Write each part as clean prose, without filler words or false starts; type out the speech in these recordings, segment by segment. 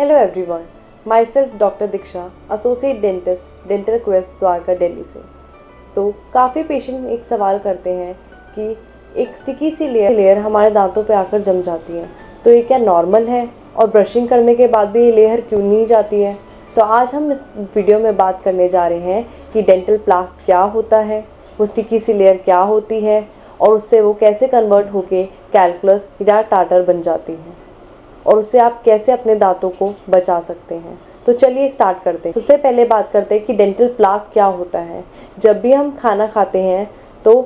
Hello everyone, my self doctor Diksha, associate dentist, dental quest Dwarka, Delhi से। तो काफ़ी patient एक सवाल करते हैं कि एक स्टिकी सी लेयर हमारे दांतों पे आकर जम जाती है, तो ये क्या नॉर्मल है और ब्रशिंग करने के बाद भी ये लेयर क्यों नहीं जाती है। तो आज हम इस वीडियो में बात करने जा रहे हैं कि डेंटल प्लाक क्या होता है, वो स्टिकी सी लेयर क्या होती है और उससे वो कैसे कन्वर्ट होके कैलकुलस या टार्टर बन जाती है और उससे आप कैसे अपने दांतों को बचा सकते हैं। तो चलिए स्टार्ट करते हैं। सबसे पहले बात करते हैं कि डेंटल प्लाक क्या होता है। जब भी हम खाना खाते हैं तो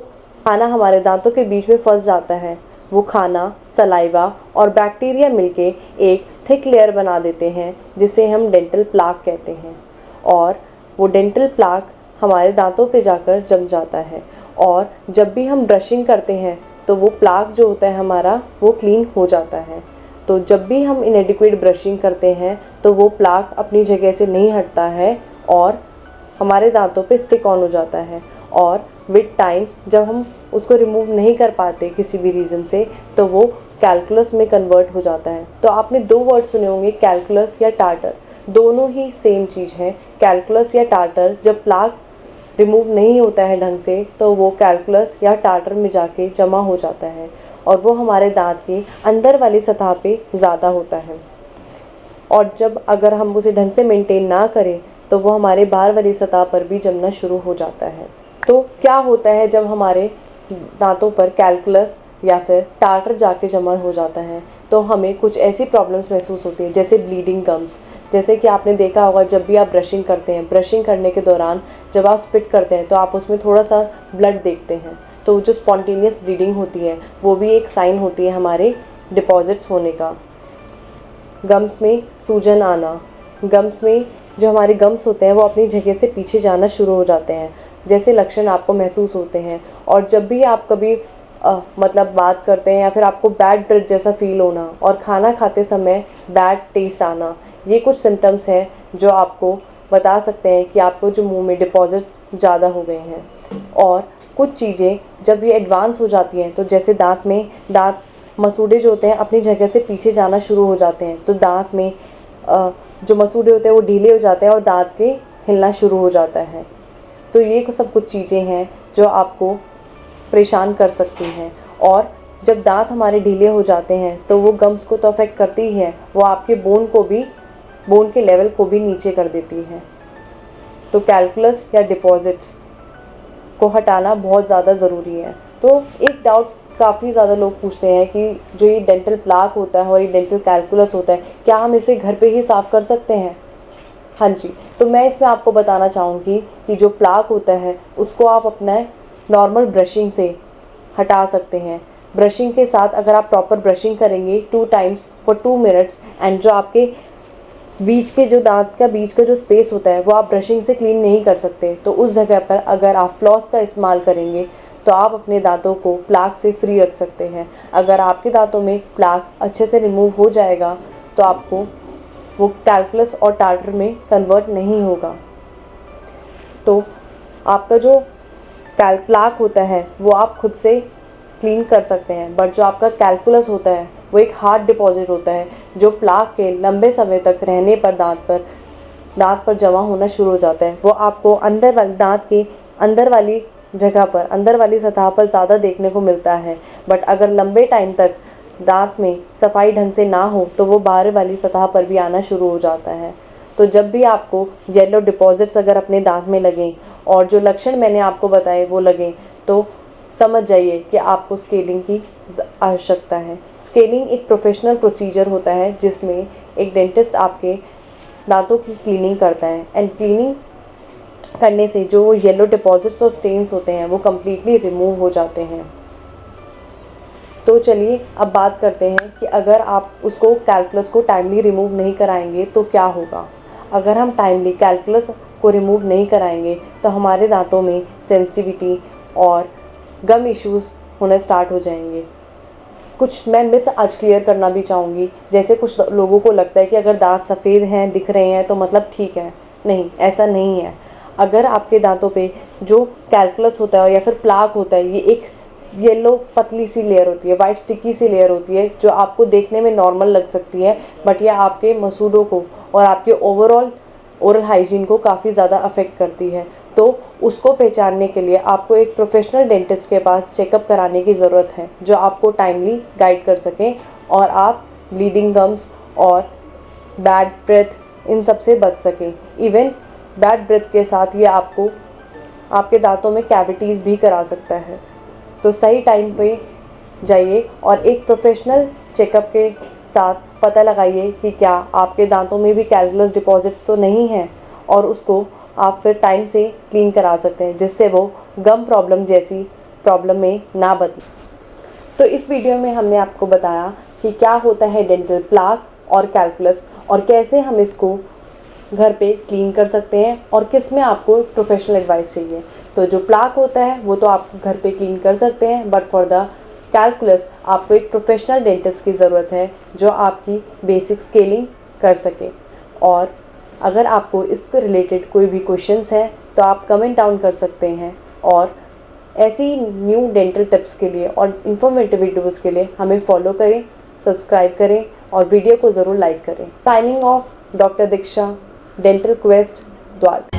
खाना हमारे दांतों के बीच में फंस जाता है। वो खाना, सलाइवा और बैक्टीरिया मिलके एक थिक लेयर बना देते हैं जिसे हम डेंटल प्लाक कहते हैं, और वो डेंटल प्लाक हमारे दांतों पे जाकर जम जाता है। और जब भी हम ब्रशिंग करते हैं तो वो प्लाक जो होता है हमारा, वो क्लीन हो जाता है। तो जब भी हम इनएडिक्वेट ब्रशिंग करते हैं तो वो प्लाक अपनी जगह से नहीं हटता है और हमारे दांतों पे स्टिक ऑन हो जाता है। और विद टाइम जब हम उसको रिमूव नहीं कर पाते किसी भी रीज़न से, तो वो कैलकुलस में कन्वर्ट हो जाता है। तो आपने दो वर्ड सुने होंगे, कैलकुलस या टार्टर। दोनों ही सेम चीज़ है। कैलकुलस या टार्टर, जब प्लाक रिमूव नहीं होता है ढंग से तो वो कैलकुलस या टार्टर में जाके जमा हो जाता है और वो हमारे दांत के अंदर वाली सतह पे ज़्यादा होता है। और जब अगर हम उसे ढंग से मेंटेन ना करें तो वो हमारे बाहर वाली सतह पर भी जमना शुरू हो जाता है। तो क्या होता है जब हमारे दांतों पर कैलकुलस या फिर टार्टर जाके जमा हो जाता है, तो हमें कुछ ऐसी प्रॉब्लम्स महसूस होती हैं जैसे ब्लीडिंग गम्स। जैसे कि आपने देखा होगा, जब भी आप ब्रशिंग करते हैं, ब्रशिंग करने के दौरान जब आप स्पिट करते हैं तो आप उसमें थोड़ा सा ब्लड देखते हैं, तो जो स्पॉन्टेनियस ब्लीडिंग होती है वो भी एक साइन होती है हमारे डिपॉजिट्स होने का। गम्स में सूजन आना, गम्स में जो हमारे गम्स होते हैं वो अपनी जगह से पीछे जाना शुरू हो जाते हैं, जैसे लक्षण आपको महसूस होते हैं। और जब भी आप कभी मतलब बात करते हैं या फिर आपको बैड ब्रेथ जैसा फील होना और खाना खाते समय बैड टेस्ट आना, ये कुछ सिम्टम्स हैं जो आपको बता सकते हैं कि आपको जो मुंह में डिपॉजिट्स ज़्यादा हो गए हैं। और कुछ चीज़ें जब ये एडवांस हो जाती हैं, तो जैसे दांत मसूड़े जो होते हैं अपनी जगह से पीछे जाना शुरू हो जाते हैं, तो दांत में जो मसूड़े होते हैं वो ढीले हो जाते हैं और दांत के हिलना शुरू हो जाता है। तो ये सब कुछ चीज़ें हैं जो आपको परेशान कर सकती हैं। और जब दांत हमारे ढीले हो जाते हैं तो वो गम्स को तो अफेक्ट करती ही है, वो आपके बोन के लेवल को भी नीचे कर देती है। तो कैलकुलस या डिपॉजिट्स को हटाना बहुत ज़्यादा ज़रूरी है। तो एक डाउट काफ़ी ज़्यादा लोग पूछते हैं कि जो ये डेंटल प्लाक होता है और ये डेंटल कैलकुलस होता है, क्या हम इसे घर पे ही साफ़ कर सकते हैं? हाँ जी। तो मैं इसमें आपको बताना चाहूँगी कि जो प्लाक होता है उसको आप अपना नॉर्मल ब्रशिंग से हटा सकते हैं। ब्रशिंग के साथ अगर आप प्रॉपर ब्रशिंग करेंगे 2 टाइम्स फॉर 2 मिनट्स, एंड जो आपके बीच के जो दांत का बीच का जो स्पेस होता है वो आप ब्रशिंग से क्लीन नहीं कर सकते, तो उस जगह पर अगर आप फ्लॉस का इस्तेमाल करेंगे तो आप अपने दांतों को प्लाक से फ्री रख सकते हैं। अगर आपके दांतों में प्लाक अच्छे से रिमूव हो जाएगा तो आपको वो कैलकुलस और टार्टर में कन्वर्ट नहीं होगा। तो आपका जो प्लाक होता है वो आप खुद से क्लीन कर सकते हैं, बट जो आपका कैलकुलस होता है वो एक हार्ड डिपॉजिट होता है जो प्लाक के लंबे समय तक रहने पर दांत पर जमा होना शुरू हो जाता है। वो आपको दांत के अंदर वाली जगह पर, अंदर वाली सतह पर ज़्यादा देखने को मिलता है, बट अगर लंबे टाइम तक दांत में सफाई ढंग से ना हो तो वो बाहर वाली सतह पर भी आना शुरू हो जाता है। तो जब भी आपको येलो डिपॉजिट्स अगर अपने दांत में लगें और जो लक्षण मैंने आपको बताए वो लगें, तो समझ जाइए कि आपको स्केलिंग की आवश्यकता है। स्केलिंग एक प्रोफेशनल प्रोसीजर होता है जिसमें एक डेंटिस्ट आपके दांतों की क्लीनिंग करता है, एंड क्लीनिंग करने से जो येलो डिपॉजिट्स और स्टेन्स होते हैं वो कम्प्लीटली रिमूव हो जाते हैं। तो चलिए अब बात करते हैं कि अगर आप उसको कैलकुलस को टाइमली रिमूव नहीं कराएंगे तो क्या होगा। अगर हम टाइमली कैलकुलस को रिमूव नहीं कराएंगे तो हमारे दांतों में सेंसिटिविटी और गम इश्यूज़ होना स्टार्ट हो जाएंगे। कुछ मैं मिथ आज क्लियर करना भी चाहूँगी। जैसे कुछ लोगों को लगता है कि अगर दांत सफ़ेद हैं, दिख रहे हैं तो मतलब ठीक है। नहीं, ऐसा नहीं है। अगर आपके दांतों पे जो कैलकुलस होता है या फिर प्लाक होता है, ये एक येलो पतली सी लेयर होती है, वाइट स्टिकी सी लेयर होती है, जो आपको देखने में नॉर्मल लग सकती है, बट यह आपके मसूड़ों को और आपके ओवरऑल ओरल हाइजीन को काफ़ी ज़्यादा अफेक्ट करती है। तो उसको पहचानने के लिए आपको एक प्रोफेशनल डेंटिस्ट के पास चेकअप कराने की ज़रूरत है, जो आपको टाइमली गाइड कर सकें और आप ब्लीडिंग गम्स और बैड ब्रेथ इन सब से बच सकें। इवन बैड ब्रेथ के साथ ये आपको आपके दांतों में कैविटीज़ भी करा सकता है। तो सही टाइम पे जाइए और एक प्रोफेशनल चेकअप के साथ पता लगाइए कि क्या आपके दांतों में भी कैल्कुलस डिपॉजिट्स तो नहीं हैं, और उसको आप फिर टाइम से क्लीन करा सकते हैं, जिससे वो गम प्रॉब्लम जैसी प्रॉब्लम में ना बदले। तो इस वीडियो में हमने आपको बताया कि क्या होता है डेंटल प्लाक और कैल्कुलस, और कैसे हम इसको घर पे क्लीन कर सकते हैं, और किस में आपको प्रोफेशनल एडवाइस चाहिए। तो जो प्लाक होता है वो तो आप घर पे क्लीन कर सकते हैं, बट फॉर द कैल्कुलस आपको एक प्रोफेशनल डेंटिस्ट की ज़रूरत है, जो आपकी बेसिक स्केलिंग कर सके। और अगर आपको इसके रिलेटेड कोई भी क्वेश्चंस हैं तो आप कमेंट डाउन कर सकते हैं, और ऐसी न्यू डेंटल टिप्स के लिए और इन्फॉर्मेटिव वीडियोज़ के लिए हमें फॉलो करें, सब्सक्राइब करें और वीडियो को ज़रूर लाइक करें। साइनिंग ऑफ, डॉक्टर दीक्षा, डेंटल क्वेस्ट द्वारका।